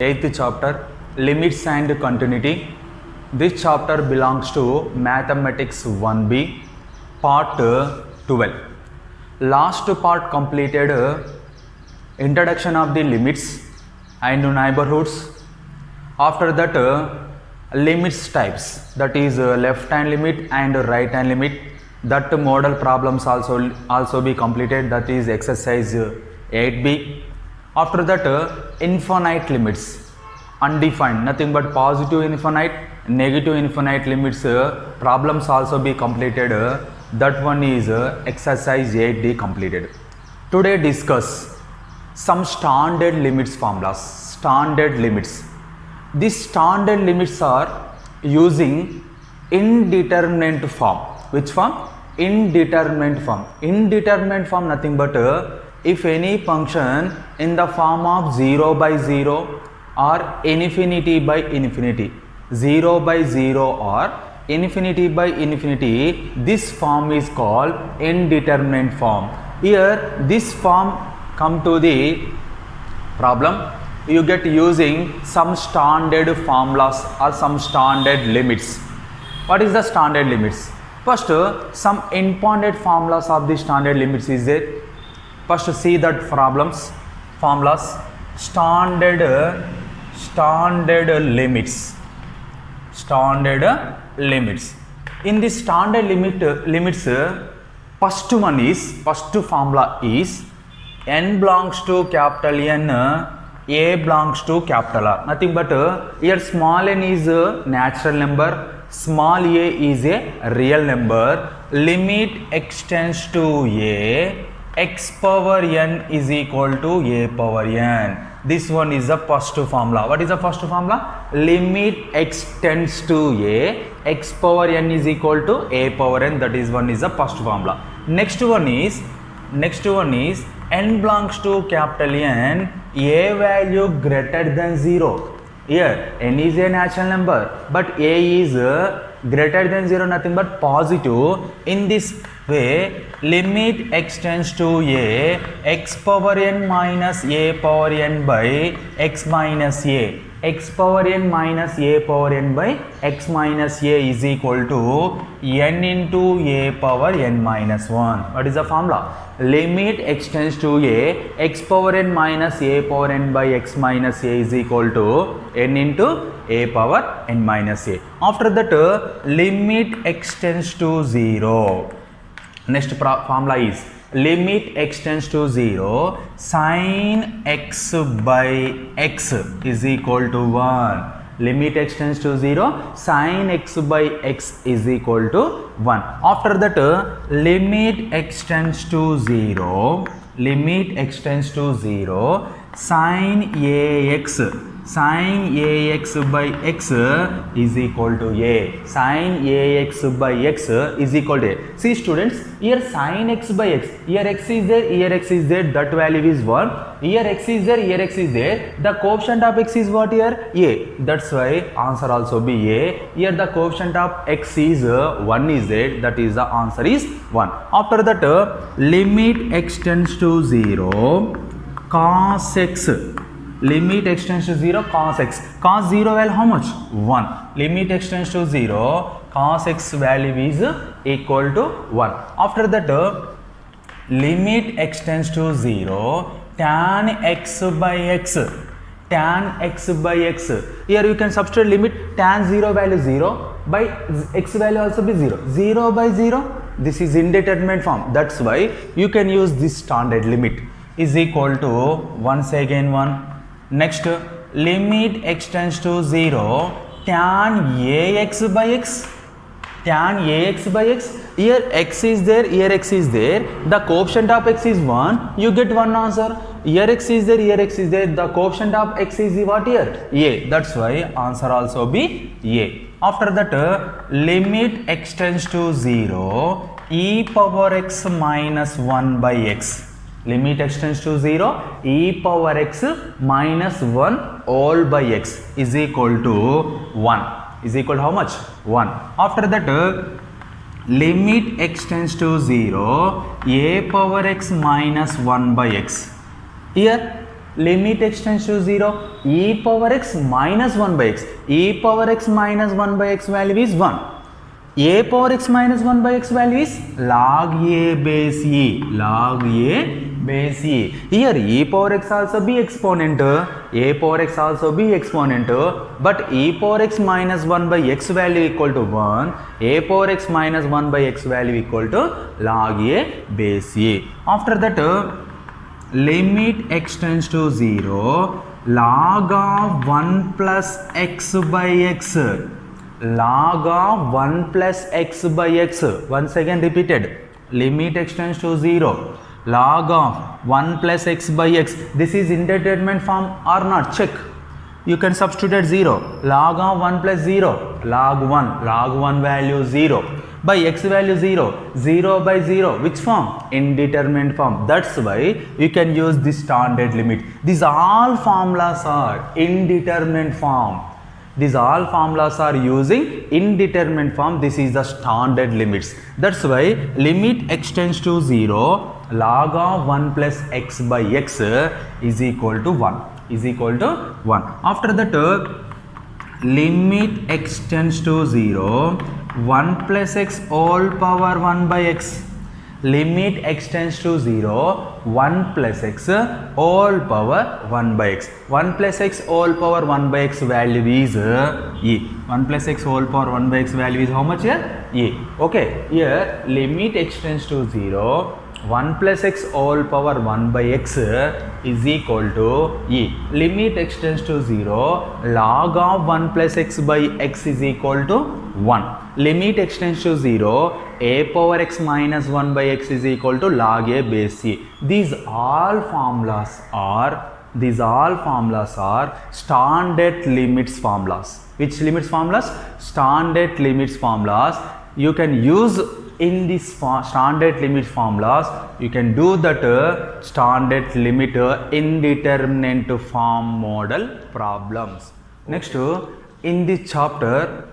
Eighth chapter, Limits and Continuity. This chapter belongs to Mathematics 1B, part 12. Last part completed introduction of the limits and neighborhoods. After that, limits types, that is left hand limit and right hand limit. That model problems also be completed, that is exercise 8B. After that, infinite limits, undefined, nothing but positive infinite, negative infinite limits problems also be completed. That one is exercise 8D completed. Today discuss some standard limits formulas. Standard limits. These standard limits are using indeterminate form. Which form? Indeterminate form. Indeterminate form nothing but if any function in the form of 0 by 0 or infinity by infinity, 0 by 0 or infinity by infinity, this form is called indeterminate form. Here this form come to the problem, you get using some standard formulas or some standard limits. What is the standard limits? First, some important formulas of the standard limits is there. First, see that formulas, standard limits. In this standard limits, first formula is n belongs to capital N, a belongs to capital R. Nothing but here small n is a natural number, small a is a real number. Limit extends to a, x power n is equal to a power n. This one is the first formula. What is the first formula? Limit extends to a, x power n is equal to a power n. That is one is the first formula. Next one is n belongs to capital N, a value greater than 0. Here n is a natural number, but a is greater than 0, nothing but positive. In this way, limit extends to a, x power n minus a power n by x minus a. X power n minus a power n by x minus a is equal to n into a power n minus 1. What is the formula? Limit extends to a, x power n minus a power n by x minus a is equal to n into a power n minus a. After that, limit extends to 0. Next formula is limit extends to 0, sin x by x is equal to 1. Limit extends to 0, sin x by x is equal to 1. After that, limit extends to 0, sin ax by x is equal to a. Sin ax by x is equal to a. See students, here sin x by x, here x is there, here x is there, that value is 1. Here x is there, here x is there, the coefficient of x is what here? A. That's why answer also be a. Here the coefficient of x is 1 is there, that is the answer is 1. After that, limit extends to 0, cos x. Limit extends to 0, cos x. Cos 0 value how much? 1. Limit extends to 0, cos x value is equal to 1. After that, limit extends to 0, tan x by x. Tan x by x. Here you can substitute limit tan 0 value 0 by x value also be 0. 0 by 0. This is indeterminate form. That's why you can use this standard limit is equal to once again 1. Next, limit extends to 0, tan ax by x. Tan ax by x. Here x is there, here x is there. The coefficient of x is 1. You get one answer. Here x is there, here x is there. The coefficient of x is what here? A. That's why answer also be A. After that, limit extends to 0, e power x minus 1 by x. Limit extends to 0, e power x minus 1 all by x is equal to 1. Is equal to how much? 1. After that, limit extends to 0, a power x minus 1 by x. Here limit x tends to 0, e power x minus 1 by x. E power x minus 1 by x value is 1. A power x minus 1 by x value is log a base e. Log a base e. Here e power x also be exponent. A power x also be exponent. But e power x minus 1 by x value equal to 1. A power x minus 1 by x value equal to log a base e. After that, limit x tends to 0. Log of 1 plus x by x. Log of 1 plus x by x. Once again repeated. Limit x tends to 0. Log of 1 plus x by x. This is indeterminate form or not? Check. You can substitute 0. Log of 1 plus 0. Log 1. Log 1 value 0. By x value 0. 0 by 0. Which form? Indeterminate form. That's why you can use this standard limit. These all formulas are indeterminate form. These all formulas are using indeterminate form. This is the standard limits. That's why limit x tends to 0. Log of 1 plus x by x is equal to 1. Is equal to 1. After that, limit x tends to 0. 1 plus x whole power 1 by x. Limit x tends to 0. 1 plus x whole power 1 by x. 1 plus x whole power 1 by x value is e. 1 plus x whole power 1 by x value is how much here? E. Okay. Here limit x tends to 0. 1 plus x whole power 1 by x is equal to e. Limit x tends to 0. Log of 1 plus x by x is equal to 1. Limit x tends to 0. A power x minus 1 by x is equal to log a base c. These all formulas are standard limits formulas. Which limits formulas? Standard limits formulas. You can use in this standard limit formulas, you can do that standard limit indeterminate form model problems. Next, in this chapter,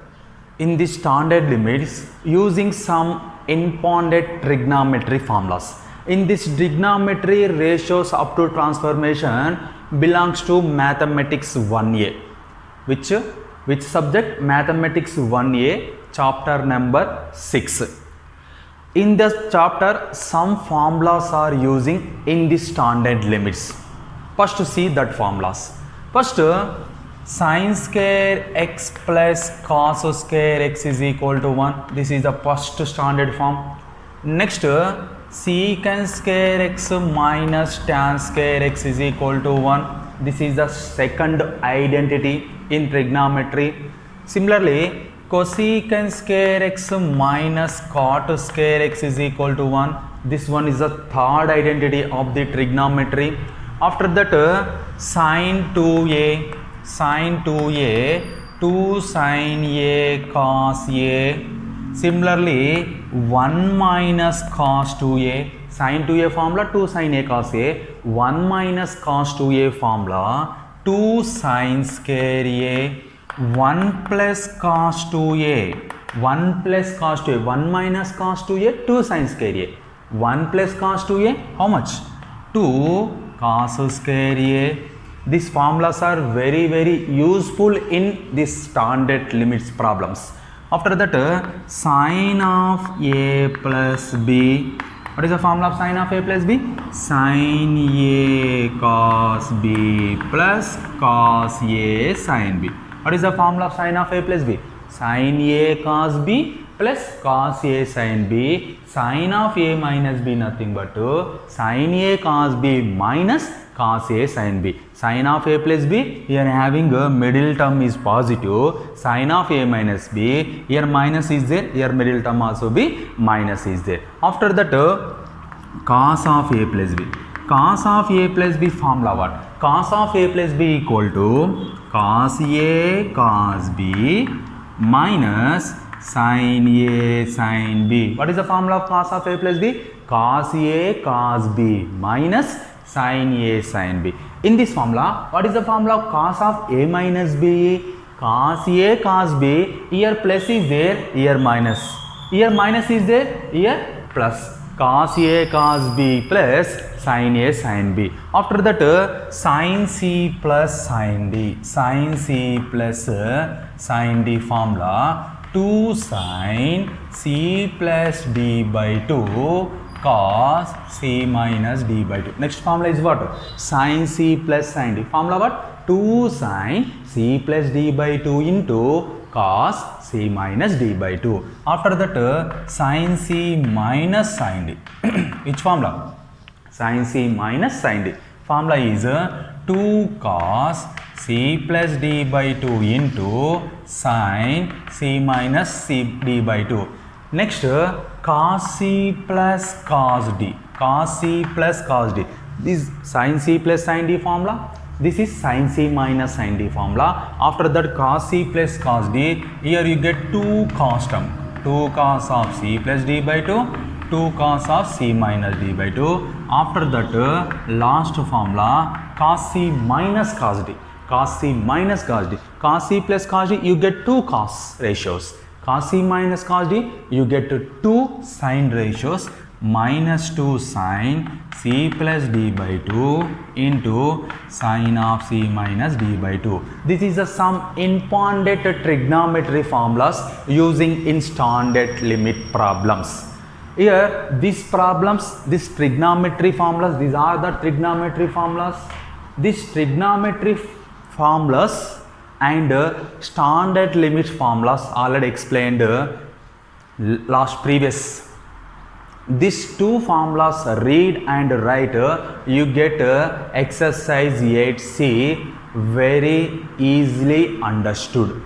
in the standard limits, using some important trigonometry formulas. In this trigonometry, ratios up to transformation belongs to mathematics 1A. Which subject? Mathematics 1A, chapter number 6. In this chapter, some formulas are using in the standard limits. First, see that formulas. First, sin square x plus cos square x is equal to 1. This is the first standard form. Next, secant square x minus tan square x is equal to 1. This is the second identity in trigonometry. Similarly, cosecant square x minus cot square x is equal to 1. This one is the third identity of the trigonometry. After that, sin 2a, 2 sin a cos a. Similarly, 1 minus cos 2a, sin 2a formula 2 sin a cos a, 1 minus cos 2a formula 2 sin square a, 1 plus cos 2a, 1 plus cos 2a, 1 minus cos 2a, 2 sin square a, 1 plus cos 2a, how much? 2 cos square a. These formulas are very, very useful in this standard limits problems. After that, sin of a plus b. What is the formula of sin of a plus b? Sin a cos b plus cos a sin b. What is the formula of sin of a plus b? Sin a cos b plus cos a sin b. Sin of a minus b nothing but sin a cos b minus cos a sin b. Sin of a plus b, here having a middle term is positive. Sin of a minus b, here minus is there, here middle term also be minus is there. After that, cos of a plus b. Cos of a plus b formula what? Cos of a plus b equal to cos a cos b minus sin a sin b. What is the formula of cos of a plus b? Cos a cos b minus sin a sin b. In this formula, what is the formula of cos of a minus b? Cos a cos b, here plus is there, here minus. Here minus is there, here plus. Cos a cos b plus sin A, sin B. After that, sin C plus sin D. Sin C plus sin D formula 2 sin C plus D by 2 cos C minus D by 2. Next formula is what? Sin C plus sin D. Formula what? 2 sin C plus D by 2 into cos C minus D by 2. After that, sin C minus sin D. Which formula? Sin C minus sin D. Formula is 2 cos C plus D by 2 into sin C minus C D by 2. Next, cos C plus cos D. Cos C plus cos D. This sin C plus sin D formula. This is sin C minus sin D formula. After that, cos C plus cos D. Here you get 2 cos term. 2 cos of C plus D by 2. 2 cos of C minus D by 2. After that, last formula cos C minus cos D. Cos C minus cos D. Cos C plus cos D, you get 2 cos ratios. Cos C minus cos D, you get 2 sin ratios, minus 2 sin C plus D by 2 into sin of C minus D by 2. This is some important trigonometry formulas using in standard limit problems. Here, these problems, these trigonometry formulas, these are the trigonometry formulas. These trigonometry formulas and standard limit formulas already explained last previous. These two formulas read and write, you get exercise 8C very easily understood.